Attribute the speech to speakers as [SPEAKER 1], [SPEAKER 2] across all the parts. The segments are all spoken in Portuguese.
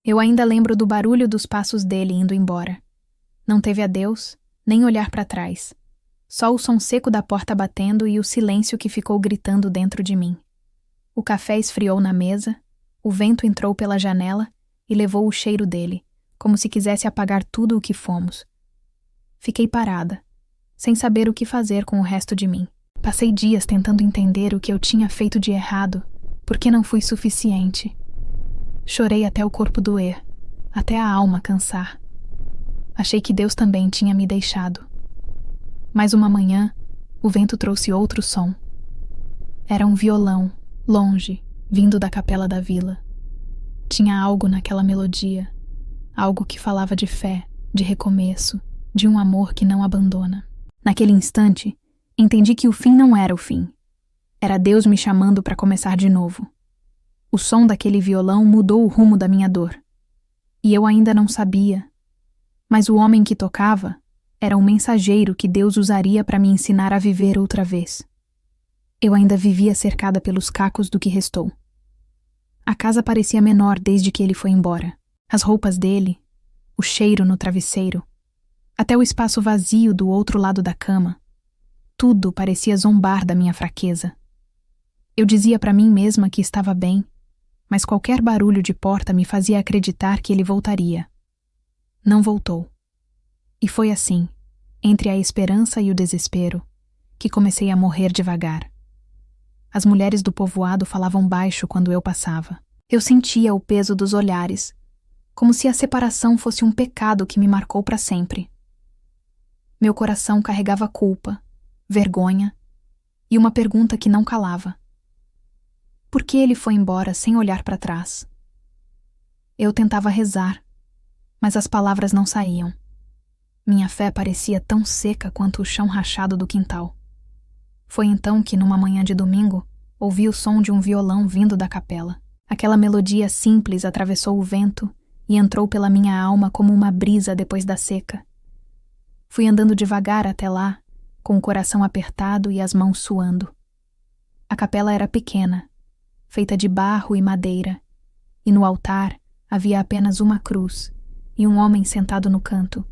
[SPEAKER 1] Eu ainda lembro do barulho dos passos dele indo embora. Não teve adeus, nem olhar para trás. Só o som seco da porta batendo e o silêncio que ficou gritando dentro de mim. O café esfriou na mesa, o vento entrou pela janela e levou o cheiro dele, como se quisesse apagar tudo o que fomos. Fiquei parada, sem saber o que fazer com o resto de mim. Passei dias tentando entender o que eu tinha feito de errado, porque não fui suficiente. Chorei até o corpo doer, até a alma cansar. Achei que Deus também tinha me deixado. Mas uma manhã, o vento trouxe outro som. Era um violão, longe, vindo da capela da vila. Tinha algo naquela melodia, algo que falava de fé, de recomeço, de um amor que não abandona. Naquele instante, entendi que o fim não era o fim. Era Deus me chamando para começar de novo. O som daquele violão mudou o rumo da minha dor. E eu ainda não sabia. Mas o homem que tocava era um mensageiro que Deus usaria para me ensinar a viver outra vez. Eu ainda vivia cercada pelos cacos do que restou. A casa parecia menor desde que ele foi embora. As roupas dele, o cheiro no travesseiro, até o espaço vazio do outro lado da cama. Tudo parecia zombar da minha fraqueza. Eu dizia para mim mesma que estava bem, mas qualquer barulho de porta me fazia acreditar que ele voltaria. Não voltou. E foi assim, entre a esperança e o desespero, que comecei a morrer devagar. As mulheres do povoado falavam baixo quando eu passava. Eu sentia o peso dos olhares, como se a separação fosse um pecado que me marcou para sempre. Meu coração carregava culpa, vergonha e uma pergunta que não calava. Por que ele foi embora sem olhar para trás? Eu tentava rezar, mas as palavras não saíam. Minha fé parecia tão seca quanto o chão rachado do quintal. Foi então que, numa manhã de domingo, ouvi o som de um violão vindo da capela. Aquela melodia simples atravessou o vento e entrou pela minha alma como uma brisa depois da seca. Fui andando devagar até lá, com o coração apertado e as mãos suando. A capela era pequena, feita de barro e madeira, e no altar havia apenas uma cruz e um homem sentado no canto,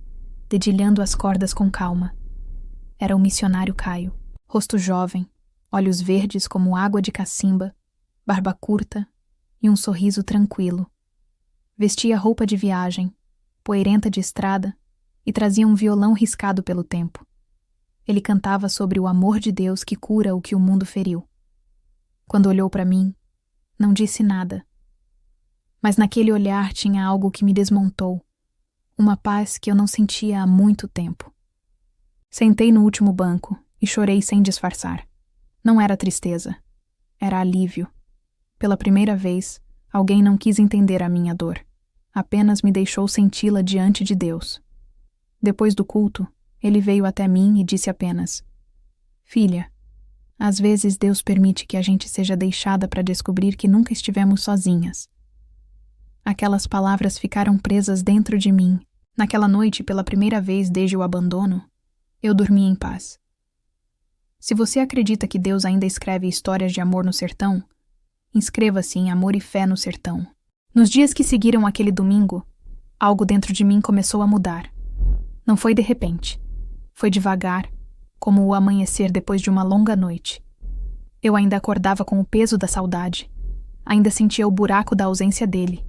[SPEAKER 1] dedilhando as cordas com calma. Era o missionário Caio, rosto jovem, olhos verdes como água de cacimba, barba curta e um sorriso tranquilo. Vestia roupa de viagem, poeirenta de estrada, e trazia um violão riscado pelo tempo. Ele cantava sobre o amor de Deus que cura o que o mundo feriu. Quando olhou para mim, não disse nada. Mas naquele olhar tinha algo que me desmontou, uma paz que eu não sentia há muito tempo. Sentei no último banco e chorei sem disfarçar. Não era tristeza, era alívio. Pela primeira vez, alguém não quis entender a minha dor. Apenas me deixou senti-la diante de Deus. Depois do culto, ele veio até mim e disse apenas: "Filha, às vezes Deus permite que a gente seja deixada para descobrir que nunca estivemos sozinhas." Aquelas palavras ficaram presas dentro de mim. Naquela noite, pela primeira vez desde o abandono, eu dormi em paz. Se você acredita que Deus ainda escreve histórias de amor no sertão, inscreva-se em Amor e Fé no Sertão. Nos dias que seguiram aquele domingo, algo dentro de mim começou a mudar. Não foi de repente. Foi devagar, como o amanhecer depois de uma longa noite. Eu ainda acordava com o peso da saudade. Ainda sentia o buraco da ausência dele.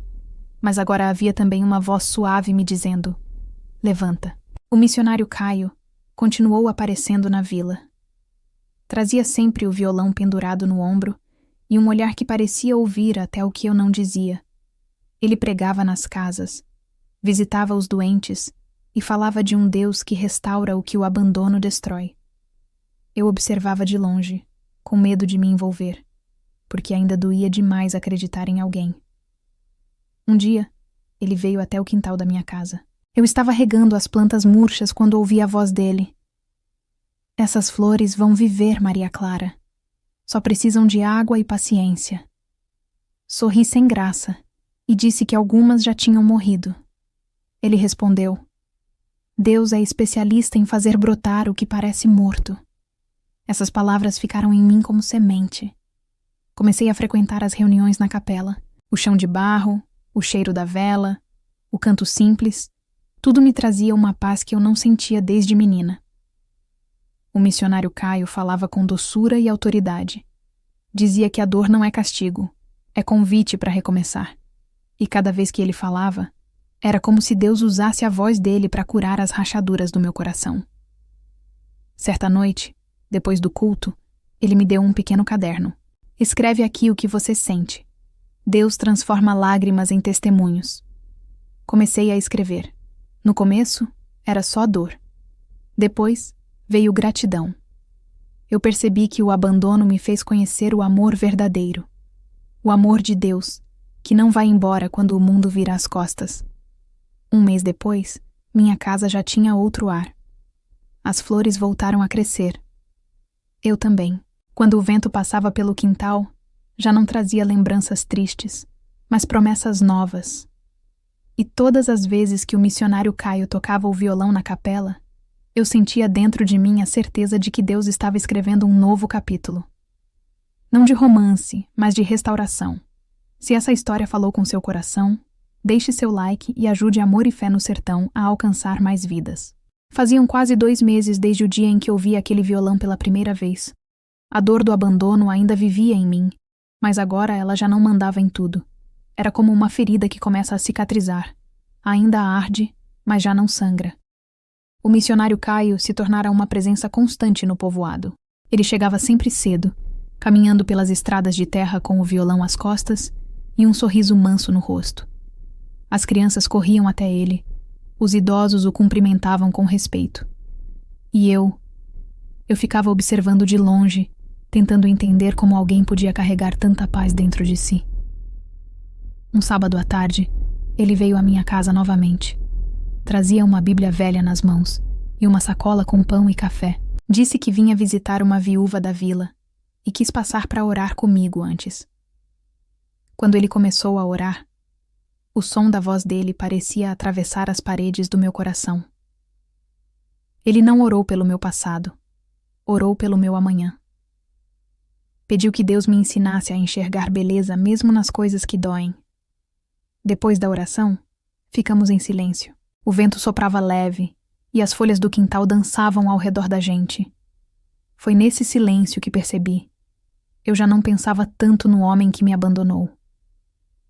[SPEAKER 1] Mas agora havia também uma voz suave me dizendo: "Levanta." O missionário Caio continuou aparecendo na vila. Trazia sempre o violão pendurado no ombro e um olhar que parecia ouvir até o que eu não dizia. Ele pregava nas casas, visitava os doentes e falava de um Deus que restaura o que o abandono destrói. Eu observava de longe, com medo de me envolver, porque ainda doía demais acreditar em alguém. Um dia, ele veio até o quintal da minha casa. Eu estava regando as plantas murchas quando ouvi a voz dele. "Essas flores vão viver, Maria Clara. Só precisam de água e paciência." Sorri sem graça e disse que algumas já tinham morrido. Ele respondeu: "Deus é especialista em fazer brotar o que parece morto." Essas palavras ficaram em mim como semente. Comecei a frequentar as reuniões na capela. O chão de barro, O cheiro da vela, o canto simples, tudo me trazia uma paz que eu não sentia desde menina. O missionário Caio falava com doçura e autoridade. Dizia que a dor não é castigo, é convite para recomeçar. E cada vez que ele falava, era como se Deus usasse a voz dele para curar as rachaduras do meu coração. Certa noite, depois do culto, ele me deu um pequeno caderno. Escreve aqui o que você sente. Deus transforma lágrimas em testemunhos. Comecei a escrever. No começo, era só dor. Depois, veio gratidão. Eu percebi que o abandono me fez conhecer o amor verdadeiro. O amor de Deus, que não vai embora quando o mundo vira as costas. Um mês depois, minha casa já tinha outro ar. As flores voltaram a crescer. Eu também. Quando o vento passava pelo quintal, já não trazia lembranças tristes, mas promessas novas. E todas as vezes que o missionário Caio tocava o violão na capela, eu sentia dentro de mim a certeza de que Deus estava escrevendo um novo capítulo. Não de romance, mas de restauração. Se essa história falou com seu coração, deixe seu like e ajude Amor e Fé no Sertão a alcançar mais vidas. Faziam quase 2 meses desde o dia em que ouvi aquele violão pela primeira vez. A dor do abandono ainda vivia em mim, mas agora ela já não mandava em tudo. Era como uma ferida que começa a cicatrizar. Ainda arde, mas já não sangra. O missionário Caio se tornara uma presença constante no povoado. Ele chegava sempre cedo, caminhando pelas estradas de terra com o violão às costas e um sorriso manso no rosto. As crianças corriam até ele, os idosos o cumprimentavam com respeito. E eu ficava observando de longe, tentando entender como alguém podia carregar tanta paz dentro de si. Um sábado à tarde, ele veio à minha casa novamente. Trazia uma Bíblia velha nas mãos e uma sacola com pão e café. Disse que vinha visitar uma viúva da vila e quis passar para orar comigo antes. Quando ele começou a orar, o som da voz dele parecia atravessar as paredes do meu coração. Ele não orou pelo meu passado, orou pelo meu amanhã. Pediu que Deus me ensinasse a enxergar beleza mesmo nas coisas que doem. Depois da oração, ficamos em silêncio. O vento soprava leve e as folhas do quintal dançavam ao redor da gente. Foi nesse silêncio que percebi. Eu já não pensava tanto no homem que me abandonou.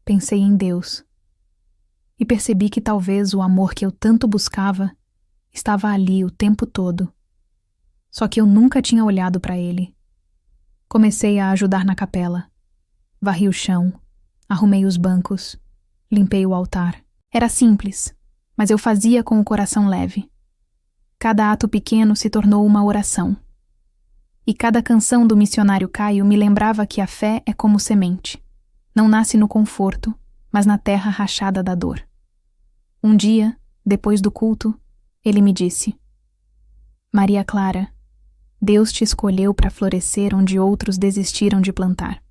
[SPEAKER 1] Pensei em Deus. E percebi que talvez o amor que eu tanto buscava estava ali o tempo todo. Só que eu nunca tinha olhado para ele. Comecei a ajudar na capela. Varri o chão, arrumei os bancos, limpei o altar. Era simples, mas eu fazia com o coração leve. Cada ato pequeno se tornou uma oração. E cada canção do missionário Caio me lembrava que a fé é como semente. Não nasce no conforto, mas na terra rachada da dor. Um dia, depois do culto, ele me disse: Maria Clara, Deus te escolheu para florescer onde outros desistiram de plantar.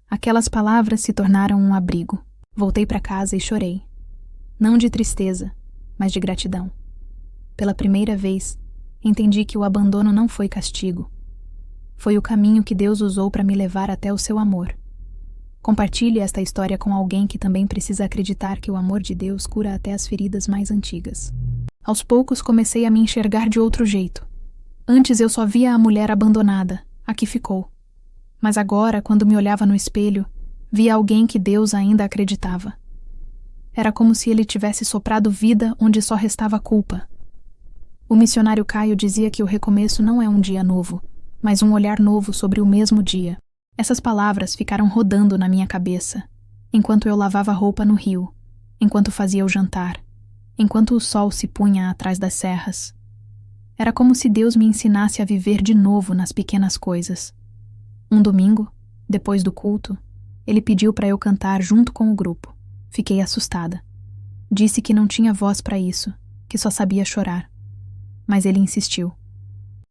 [SPEAKER 1] Aquelas palavras se tornaram um abrigo. Voltei para casa e chorei. Não de tristeza, mas de gratidão. Pela primeira vez, entendi que o abandono não foi castigo. Foi o caminho que Deus usou para me levar até o seu amor. Compartilhe esta história com alguém que também precisa acreditar que o amor de Deus cura até as feridas mais antigas. Aos poucos comecei a me enxergar de outro jeito. Antes eu só via a mulher abandonada, a que ficou. Mas agora, quando me olhava no espelho, via alguém que Deus ainda acreditava. Era como se ele tivesse soprado vida onde só restava culpa. O missionário Caio dizia que o recomeço não é um dia novo, mas um olhar novo sobre o mesmo dia. Essas palavras ficaram rodando na minha cabeça, enquanto eu lavava roupa no rio, enquanto fazia o jantar, enquanto o sol se punha atrás das serras. Era como se Deus me ensinasse a viver de novo nas pequenas coisas. Um domingo, depois do culto, ele pediu para eu cantar junto com o grupo. Fiquei assustada. Disse que não tinha voz para isso, que só sabia chorar. Mas ele insistiu.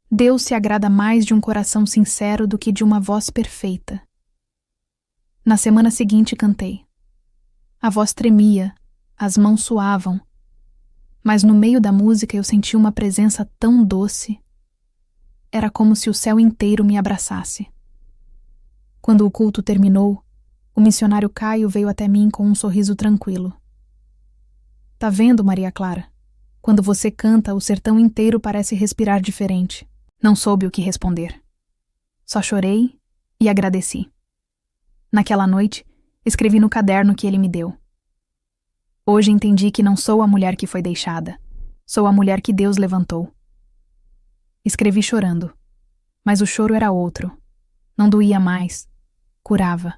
[SPEAKER 1] Deus se agrada mais de um coração sincero do que de uma voz perfeita. Na semana seguinte cantei. A voz tremia, as mãos suavam, mas no meio da música eu senti uma presença tão doce. Era como se o céu inteiro me abraçasse. Quando o culto terminou, O missionário Caio veio até mim com um sorriso tranquilo. Tá vendo, Maria Clara? Quando você canta, o sertão inteiro parece respirar diferente. Não soube o que responder. Só chorei e agradeci. Naquela noite, escrevi no caderno que ele me deu. Hoje entendi que não sou a mulher que foi deixada. Sou a mulher que Deus levantou. Escrevi chorando, mas o choro era outro. Não doía mais. Curava.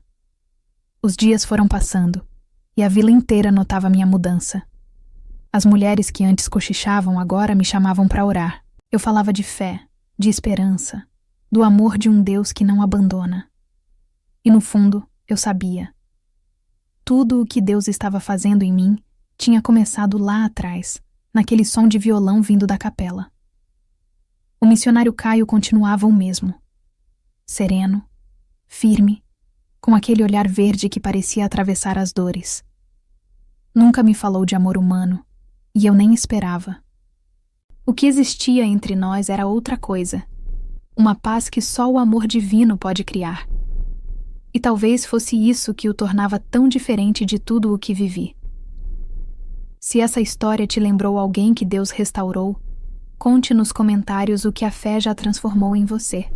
[SPEAKER 1] Os dias foram passando, e a vila inteira notava minha mudança. As mulheres que antes cochichavam agora me chamavam para orar. Eu falava de fé, de esperança, do amor de um Deus que não abandona. E no fundo, eu sabia. Tudo o que Deus estava fazendo em mim tinha começado lá atrás, naquele som de violão vindo da capela. O missionário Caio continuava o mesmo. Sereno, firme, com aquele olhar verde que parecia atravessar as dores. Nunca me falou de amor humano, e eu nem esperava. O que existia entre nós era outra coisa, uma paz que só o amor divino pode criar. E talvez fosse isso que o tornava tão diferente de tudo o que vivi. Se essa história te lembrou alguém que Deus restaurou, conte nos comentários o que a fé já transformou em você.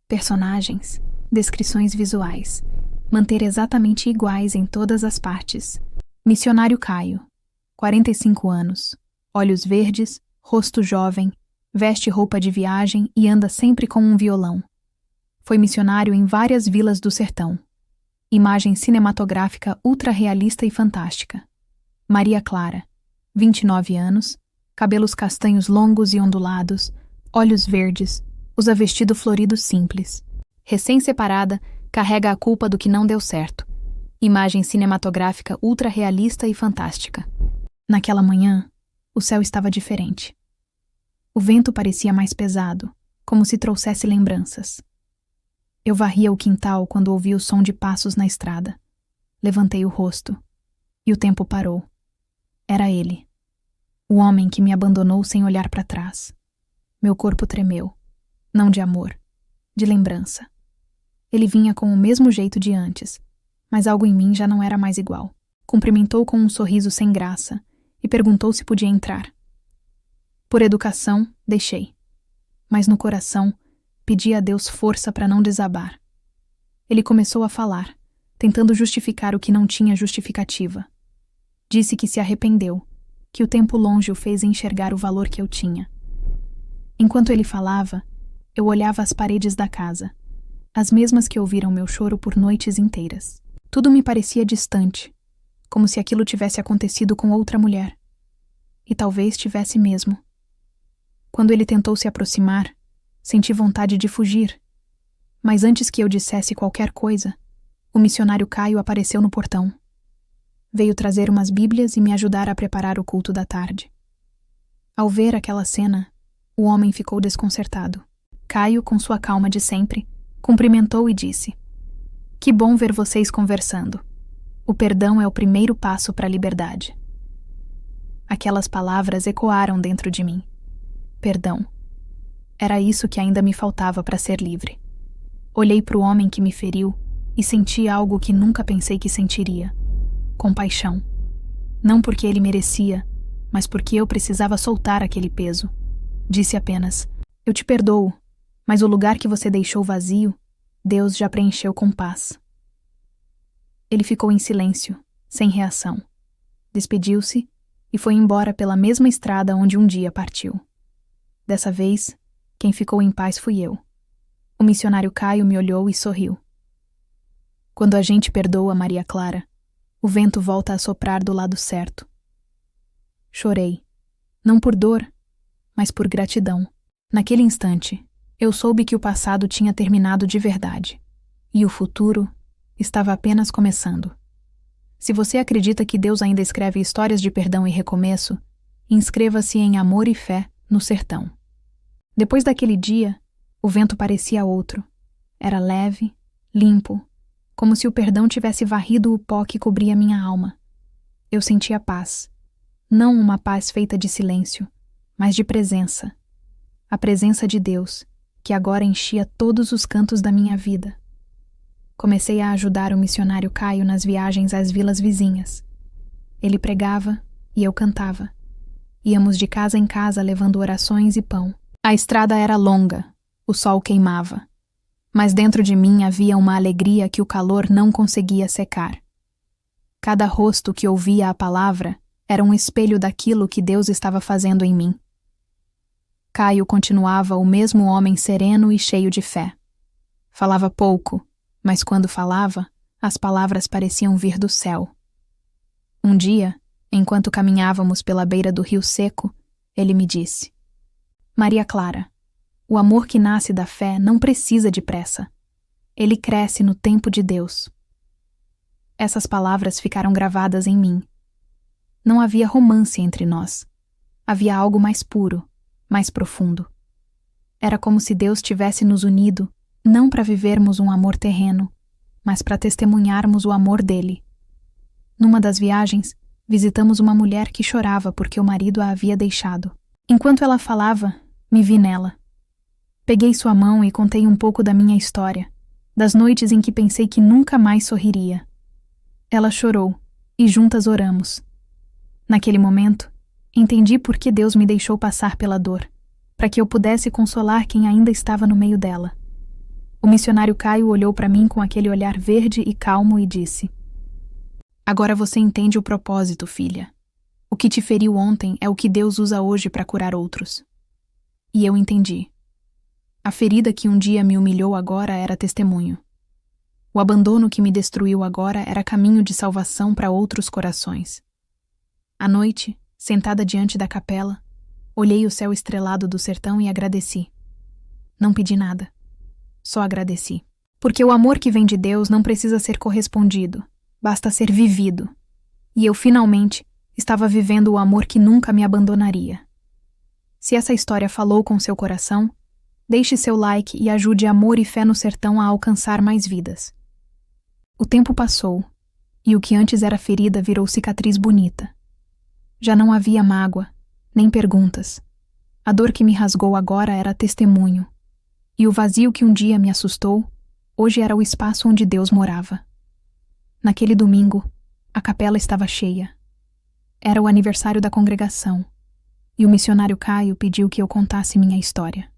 [SPEAKER 1] Personagens, descrições visuais, manter exatamente iguais em todas as partes. Missionário Caio, 45 anos, olhos verdes, rosto jovem, veste roupa de viagem e anda sempre com um violão. Foi missionário em várias vilas do sertão. Imagem cinematográfica ultra-realista e fantástica. Maria Clara, 29 anos, cabelos castanhos longos e ondulados, olhos verdes, usa vestido florido simples. Recém-separada, carrega a culpa do que não deu certo. Imagem cinematográfica ultra-realista e fantástica. Naquela manhã, o céu estava diferente. O vento parecia mais pesado, como se trouxesse lembranças. Eu varria o quintal quando ouvi o som de passos na estrada. Levantei o rosto, e o tempo parou. Era ele, o homem que me abandonou sem olhar para trás. Meu corpo tremeu, não de amor, de lembrança. Ele vinha com o mesmo jeito de antes, mas algo em mim já não era mais igual. Cumprimentou com um sorriso sem graça e perguntou se podia entrar. Por educação, deixei. Mas no coração, pedi a Deus força para não desabar. Ele começou a falar, tentando justificar o que não tinha justificativa. Disse que se arrependeu, que o tempo longe o fez enxergar o valor que eu tinha. Enquanto ele falava, eu olhava as paredes da casa, as mesmas que ouviram meu choro por noites inteiras. Tudo me parecia distante, como se aquilo tivesse acontecido com outra mulher. E talvez tivesse mesmo. Quando ele tentou se aproximar, senti vontade de fugir. Mas antes que eu dissesse qualquer coisa, o missionário Caio apareceu no portão. Veio trazer umas bíblias e me ajudar a preparar o culto da tarde. Ao ver aquela cena, o homem ficou desconcertado. Caio, com sua calma de sempre, cumprimentou e disse: "Que bom ver vocês conversando. O perdão é o primeiro passo para a liberdade." Aquelas palavras ecoaram dentro de mim. Perdão. Era isso que ainda me faltava para ser livre. Olhei para o homem que me feriu e senti algo que nunca pensei que sentiria. Compaixão. Não porque ele merecia, mas porque eu precisava soltar aquele peso. Disse apenas: "Eu te perdoo, mas o lugar que você deixou vazio, Deus já preencheu com paz." Ele ficou em silêncio, sem reação. Despediu-se e foi embora pela mesma estrada onde um dia partiu. Dessa vez, quem ficou em paz fui eu. O missionário Caio me olhou e sorriu. Quando a gente perdoa Maria Clara, o vento volta a soprar do lado certo. Chorei, não por dor, mas por gratidão. Naquele instante, eu soube que o passado tinha terminado de verdade, e o futuro estava apenas começando. Se você acredita que Deus ainda escreve histórias de perdão e recomeço, inscreva-se em Amor e Fé no Sertão. Depois daquele dia, o vento parecia outro. Era leve, limpo, como se o perdão tivesse varrido o pó que cobria minha alma. Eu sentia paz. Não uma paz feita de silêncio, mas de presença. A presença de Deus, que agora enchia todos os cantos da minha vida. comecei a ajudar o missionário Caio nas viagens às vilas vizinhas. Ele pregava e eu cantava. Íamos de casa em casa levando orações e pão. A estrada era longa, o sol queimava. Mas dentro de mim havia uma alegria que o calor não conseguia secar. Cada rosto que ouvia a palavra era um espelho daquilo que Deus estava fazendo em mim. Caio continuava o mesmo homem sereno e cheio de fé. Falava pouco, mas quando falava, as palavras pareciam vir do céu. Um dia, enquanto caminhávamos pela beira do rio seco, ele me disse: Maria Clara, o amor que nasce da fé não precisa de pressa. Ele cresce no tempo de Deus. Essas palavras ficaram gravadas em mim. Não havia romance entre nós. Havia algo mais puro, mais profundo. Era como se Deus tivesse nos unido, não para vivermos um amor terreno, mas para testemunharmos o amor dele. Numa das viagens, visitamos uma mulher que chorava porque o marido a havia deixado. Enquanto ela falava, me vi nela. Peguei sua mão e contei um pouco da minha história, das noites em que pensei que nunca mais sorriria. Ela chorou, e juntas oramos. Naquele momento, entendi por que Deus me deixou passar pela dor, para que eu pudesse consolar quem ainda estava no meio dela. O missionário Caio olhou para mim com aquele olhar verde e calmo e disse: Agora você entende o propósito, filha. O que te feriu ontem é o que Deus usa hoje para curar outros. E eu entendi. A ferida que um dia me humilhou agora era testemunho. O abandono que me destruiu agora era caminho de salvação para outros corações. À noite, sentada diante da capela, olhei o céu estrelado do sertão e agradeci. Não pedi nada. Só agradeci. Porque o amor que vem de Deus não precisa ser correspondido, basta ser vivido. E eu, finalmente, estava vivendo o amor que nunca me abandonaria. Se essa história falou com seu coração, deixe seu like e ajude Amor e Fé no Sertão a alcançar mais vidas. O tempo passou, e o que antes era ferida virou cicatriz bonita. Já não havia mágoa, nem perguntas. A dor que me rasgou agora era testemunho, e o vazio que um dia me assustou, hoje era o espaço onde Deus morava. Naquele domingo, a capela estava cheia. Era o aniversário da congregação, e o missionário Caio pediu que eu contasse minha história.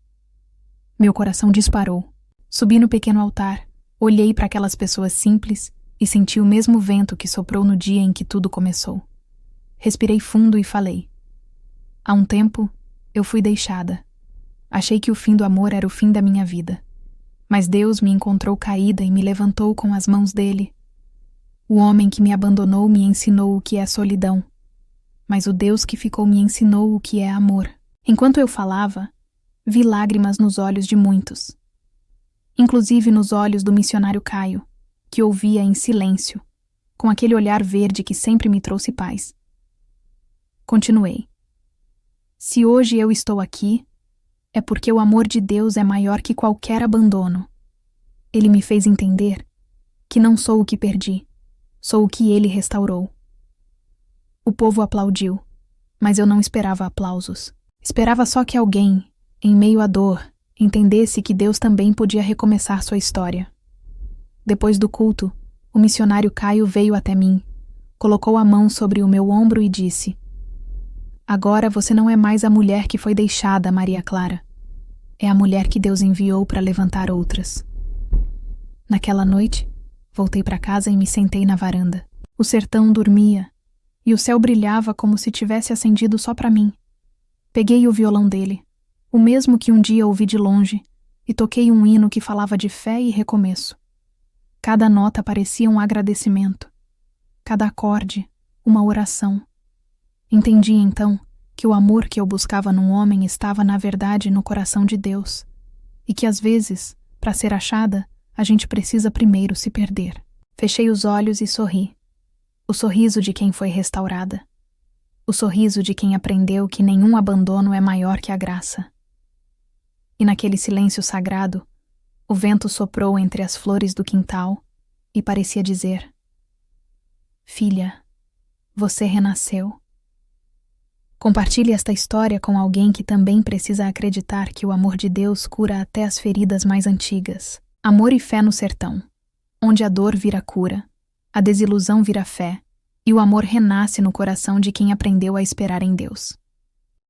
[SPEAKER 1] Meu coração disparou. Subi no pequeno altar, olhei para aquelas pessoas simples e senti o mesmo vento que soprou no dia em que tudo começou. Respirei fundo e falei. Há um tempo, eu fui deixada. Achei que o fim do amor era o fim da minha vida. Mas Deus me encontrou caída e me levantou com as mãos dele. O homem que me abandonou me ensinou o que é solidão. Mas o Deus que ficou me ensinou o que é amor. Enquanto eu falava, vi lágrimas nos olhos de muitos. Inclusive nos olhos do missionário Caio, que ouvia em silêncio, com aquele olhar verde que sempre me trouxe paz. Continuei. Se hoje eu estou aqui, é porque o amor de Deus é maior que qualquer abandono. Ele me fez entender que não sou o que perdi, sou o que ele restaurou. O povo aplaudiu, mas eu não esperava aplausos. Esperava só que alguém, em meio à dor, entendesse que Deus também podia recomeçar sua história. Depois do culto, o missionário Caio veio até mim, colocou a mão sobre o meu ombro e disse: Agora você não é mais a mulher que foi deixada, Maria Clara. É a mulher que Deus enviou para levantar outras. Naquela noite, voltei para casa e me sentei na varanda. O sertão dormia, e o céu brilhava como se tivesse acendido só para mim. Peguei o violão dele, o mesmo que um dia ouvi de longe, e toquei um hino que falava de fé e recomeço. Cada nota parecia um agradecimento. Cada acorde, uma oração. Entendi, então, que o amor que eu buscava num homem estava, na verdade, no coração de Deus, e que, às vezes, para ser achada, a gente precisa primeiro se perder. Fechei os olhos e sorri. O sorriso de quem foi restaurada. O sorriso de quem aprendeu que nenhum abandono é maior que a graça. E naquele silêncio sagrado, o vento soprou entre as flores do quintal e parecia dizer: Filha, você renasceu. Compartilhe esta história com alguém que também precisa acreditar que o amor de Deus cura até as feridas mais antigas. Amor e Fé no Sertão. onde a dor vira cura, a desilusão vira fé, e o amor renasce no coração de quem aprendeu a esperar em Deus.